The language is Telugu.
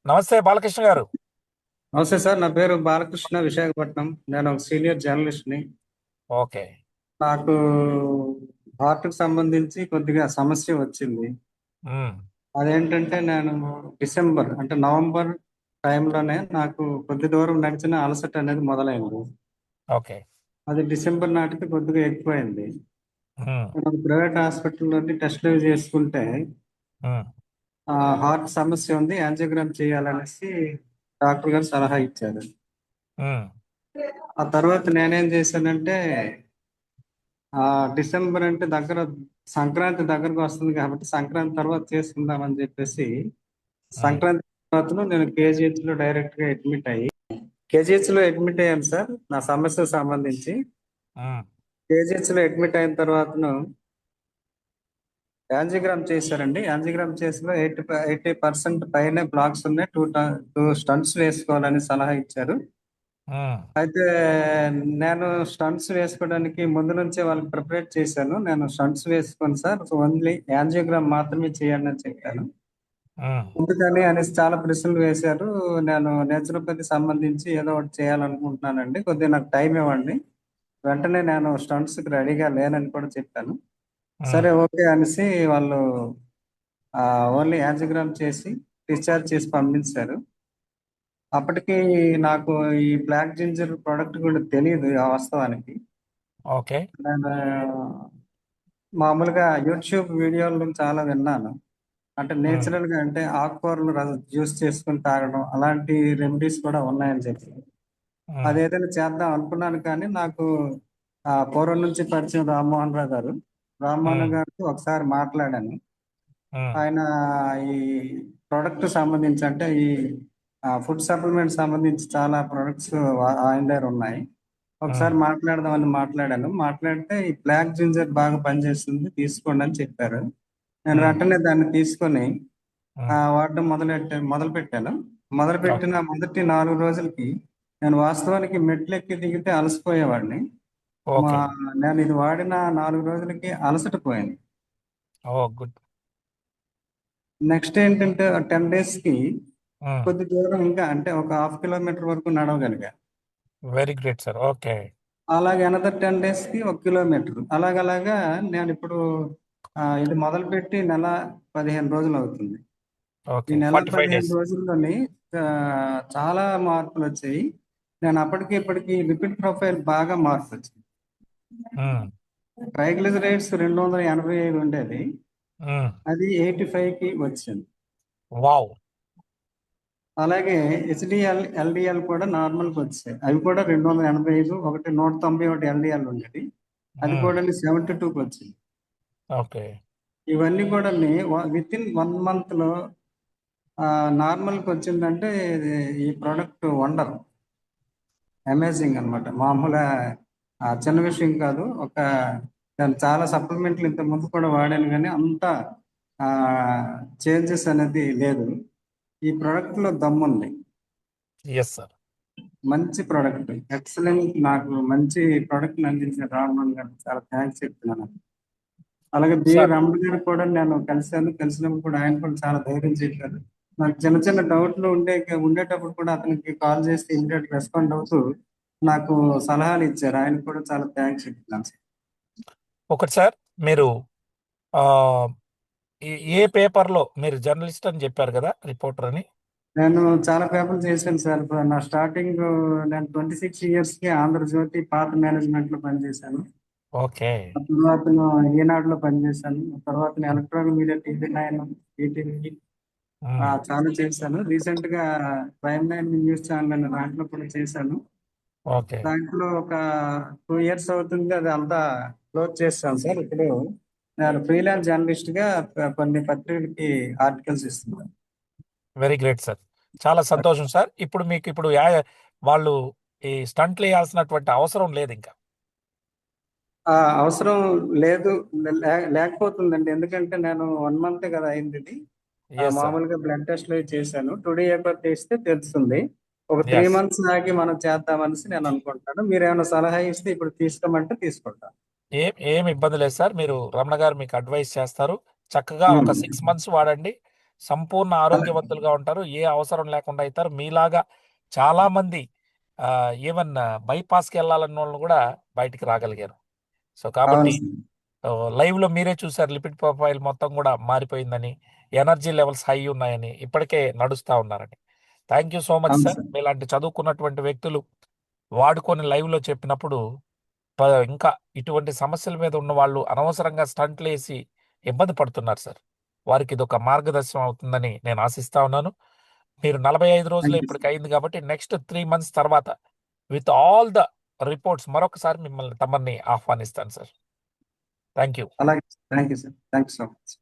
నమస్తే బాలకృష్ణ గారు. నమస్తే సార్. నా పేరు బాలకృష్ణ, విశాఖపట్నం. నేను ఒక సీనియర్ జర్నలిస్ట్ని. ఓకే. నాకు హార్ట్కి సంబంధించి కొద్దిగా సమస్య వచ్చింది. ఉమ్, అదేంటంటే నేను డిసెంబర్ అంటే నవంబర్ టైంలోనే నాకు కొద్ది దూరం నడిచిన అలసట అనేది మొదలైంది. ఓకే. అది డిసెంబర్ నాటికి కొద్దిగా ఎక్కువైంది. ఉమ్, నేను ప్రైవేట్ హాస్పిటల్లోని టెస్టులు చేసుకుంటే ఉమ్, హార్ట్ సమస్య ఉంది, యాంజియోగ్రామ్ చేయాలనేసి డాక్టర్ గారు సలహా ఇచ్చారు. ఉమ్, ఆ తర్వాత నేనేం చేశానంటే ఆ డిసెంబర్ అంటే సంక్రాంతి దగ్గరకు వస్తుంది కాబట్టి సంక్రాంతి తర్వాత చేసుకుందామని చెప్పేసి ఉమ్, సంక్రాంతి తర్వాత నేను కేజీహెచ్ లో డైరెక్ట్ గా అడ్మిట్ అయ్యి కేజీహెచ్ లో అడ్మిట్ అయ్యాను సార్. నా సమస్యకు సంబంధించి ఉమ్, కేజీహెచ్ లో అడ్మిట్ అయిన తర్వాతను యాంజియోగ్రామ్ చేశారండి. యాంజియోగ్రామ్ చేసిన 80% పైనే బ్లాక్స్ ఉన్నాయి. టూ స్టంట్స్ వేసుకోవాలని సలహా ఇచ్చారు. ఉమ్, అయితే నేను స్టంట్స్ వేసుకోవడానికి ముందు నుంచే వాళ్ళకి ప్రిపరేట్ చేశాను. నేను స్టంట్స్ వేసుకోను సార్, ఓన్లీ యాంజియోగ్రామ్ మాత్రమే చేయండి అని చెప్పాను. ఉమ్, ఎందుకని అనేసి చాలా ప్రశ్నలు వేశారు. నేను నేచురోపతి సంబంధించి ఏదో ఒకటి చేయాలనుకుంటున్నానండి, కొద్దిగా నాకు టైం ఇవ్వండి. వెంటనే నేను స్టంట్స్ కి రెడీగా లేనని కూడా చెప్పాను. ఉమ్. సరే ఓకే అనేసి వాళ్ళు ఓన్లీ యాంజియోగ్రామ్ చేసి డిశ్చార్జ్ చేసి పంపించారు. అప్పటికి నాకు ఈ బ్లాక్ జింజర్ ప్రోడక్ట్ కూడా తెలియదు వాస్తవానికి. ఓకే. నేను మామూలుగా యూట్యూబ్ వీడియోలు చాలా విన్నాను. అంటే ఉమ్, నేచురల్ గా అంటే ఆకుకూరలు జ్యూస్ చేసుకుని తాగడం అలాంటి రెమెడీస్ కూడా ఉన్నాయని చెప్పి ఉమ్, అదేదైనా చేద్దాం అనుకున్నాను. కానీ నాకు పూర్వం నుంచి పరిచయం రామ్మోహన్ రావు గారు. రామ్మోహన్ ఉమ్, గారితో ఒకసారి మాట్లాడాను. ఉమ్, ఆయన ఈ ప్రొడక్ట్ సంబంధించి అంటే ఈ ఫుడ్ సప్లిమెంట్ సంబంధించి చాలా ప్రొడక్ట్స్ ఆయన దగ్గర ఉన్నాయి. ఒకసారి ఉమ్, మాట్లాడదామని మాట్లాడాను. మాట్లాడితే ఈ బ్లాక్ జింజర్ బాగా పనిచేస్తుంది, తీసుకోండి అని చెప్పారు. నేను ఉమ్, వెంటనే దాన్ని తీసుకొని ఉమ్. వాడడం మొదలు పెట్టాను. మొదలుపెట్టిన ఓకే. మొదటి 4 రోజులకి నేను వాస్తవానికి మెట్లెక్కి దిగితే అలసిపోయేవాడిని. మా ఓకే. నేను ఇది వాడిన 4 రోజులకి అలసట పోయింది. ఓ గుడ్. నెక్స్ట్ ఏంటంటే 10 days కి ఉమ్, కొద్ది దూరం ఇంకా అంటే ఒక హాఫ్ కిలోమీటర్ వరకు నడవగలిగా. Very great sir. ఓకే. అలాగే అనదర్ 10 days కి 1 కిలోమీటర్ అలాగలాగా నేను ఇప్పుడు ఇది మొదలుపెట్టి నెల 15 రోజులు అవుతుంది. ఈ ఓకే. నెల 45 15 డేస్. రోజుల్లోని చాలా మార్పులు వచ్చాయి. నేను అప్పటికి ఇప్పటికి లిపిడ్ ప్రొఫైల్ బాగా మార్పు వచ్చింది. ఉమ్, ట్రైగ్లిజరైడ్స్ 285 ఉండేది, ఉమ్. అది 85కి వచ్చింది. వావ్. అలాగే హెచ్డిఎల్ ఎల్డిఎల్ కూడా నార్మల్కి వచ్చాయి. అవి కూడా 285, ఒకటి 190, ఒకటి ఎల్డిఎల్ ఉండేది, అది ఉమ్, కూడా 72కి వచ్చింది. ఓకే. ఇవన్నీ కూడా విత్ ఇన్ 1 month లో నార్మల్కి వచ్చిందంటే ఇది ఈ ప్రోడక్ట్ వండర్ అమేజింగ్ అన్నమాట. మామూలుగా చిన్న విషయం కాదు. నేను చాలా సప్లిమెంట్లు ఇంత ముందు కూడా వాడాను కానీ అంత చేంజెస్ అనేది లేదు. ఈ ప్రోడక్ట్ లో దమ్ముంది. Yes sir. మంచి ప్రోడక్ట్, ఎక్సలెంట్. నాకు మంచి ప్రోడక్ట్ అందించిన రామ్మోహన్ గారు చాలా థ్యాంక్స్ చెప్తున్నాను. అలాగే బి సార్, రమణ గారు కూడా నేను కలిసినప్పుడు కూడా ఆయన కూడా చాలా ధైర్యం చెప్పారు. నాకు చిన్న చిన్న డౌట్లు ఉండేటప్పుడు కూడా అతనికి కాల్ చేసి ఇమీడియట్ రెస్పాండ్ అవుతూ నాకు సలహాలు ఇచ్చారు. ఆయన కూడా చాలా థ్యాంక్స్ చెప్తున్నాను సార్. ఒకటి సార్, మీరు ఆ ఏ పేపర్లో మీరు జర్నలిస్ట్ అని చెప్పారు కదా, రిపోర్టర్ అని. నేను చాలా పేపర్లు చేశాను సార్. ఇప్పుడు నా స్టార్టింగ్ నేను 26 years కి ఆంధ్రజ్యోతి పాత మేనేజ్మెంట్ లో పనిచేశాను. ఓకే. ఆ తర్వాత ఈనాడులో పనిచేశాను. ఆ తర్వాత ఎలక్ట్రానిక్ మీడియా TV9, ఈటీవీ ఉమ్, చాలా చేశాను. రీసెంట్ గా ప్రైమ్ 9 న్యూస్ ఛానల్ అనే దాంట్లో కూడా చేశాను. ఓకే. దాంట్లో ఒక 2 years అవుతుంది, అది అంతా క్లోజ్ చేస్తాను సార్. ఇప్పుడు నేను ఫ్రీలాన్స్ జర్నలిస్ట్ గా కొన్ని పత్రికలకి ఆర్టికల్స్ ఇస్తున్నాను. Very great sir. చాలా సంతోషం సార్. ఇప్పుడు మీకు వాళ్ళు ఈ స్టంట్లు వేయాల్సినటువంటి అవసరం లేదు ఇంకా. అవసరం లేదు, లేకపోతుందండి. ఎందుకంటే నేను 1 month కదా అయింది ఇది. Yes sir. మామూలుగా బ్లడ్ టెస్ట్ చేశాను. టుడే పేపర్ తీస్తే తెలుస్తుంది. ఒక త్రీ ఎస్. మంత్స్ ఆగి మనం చేద్దామనేసి నేను అనుకుంటాను. మీరు ఏమైనా సలహా ఇస్తే ఇప్పుడు తీసుకోమంటే తీసుకుంటాను. ఏం ఇబ్బంది లేదు సార్. మీరు రమణ గారు మీకు అడ్వైస్ చేస్తారు. చక్కగా ఒక ఉమ్. 6 months వాడండి. సంపూర్ణ అలాగే ఆరోగ్యవంతులుగా ఉంటారు. ఏ అవసరం లేకుండా అవుతారు. మీలాగా చాలా మంది ఈవెన్ బైపాస్కి వెళ్ళాలన్న వాళ్ళు కూడా బయటికి రాగలిగారు. సో అవును కాబట్టి సార్. లైవ్లో మీరే చూసారు లిపిడ్ ప్రొఫైల్ మొత్తం కూడా మారిపోయిందని, ఎనర్జీ లెవెల్స్ హై ఉన్నాయని, ఇప్పటికే నడుస్తా ఉన్నారని. థ్యాంక్ యూ సో మచ్ అవును సార్. సార్. మీలాంటి చదువుకున్నటువంటి వ్యక్తులు వాడుకొని లైవ్లో చెప్పినప్పుడు ఇంకా ఇటువంటి సమస్యల మీద ఉన్న వాళ్ళు అనవసరంగా స్టంట్లు వేసి ఇబ్బంది పడుతున్నారు సార్. వారికి ఇది ఒక మార్గదర్శనం అవుతుందని నేను ఆశిస్తా ఉన్నాను. మీరు 45 రోజులు థ్యాంక్ యూ ఇప్పటికి సార్. అయింది కాబట్టి నెక్స్ట్ 3 మంత్స్ తర్వాత విత్ ఆల్ ద రిపోర్ట్స్ మరొకసారి మిమ్మల్ని తమని ఆహ్వానిస్తాను సార్. Thank you. అలాగే thank you sir. Thank you so much.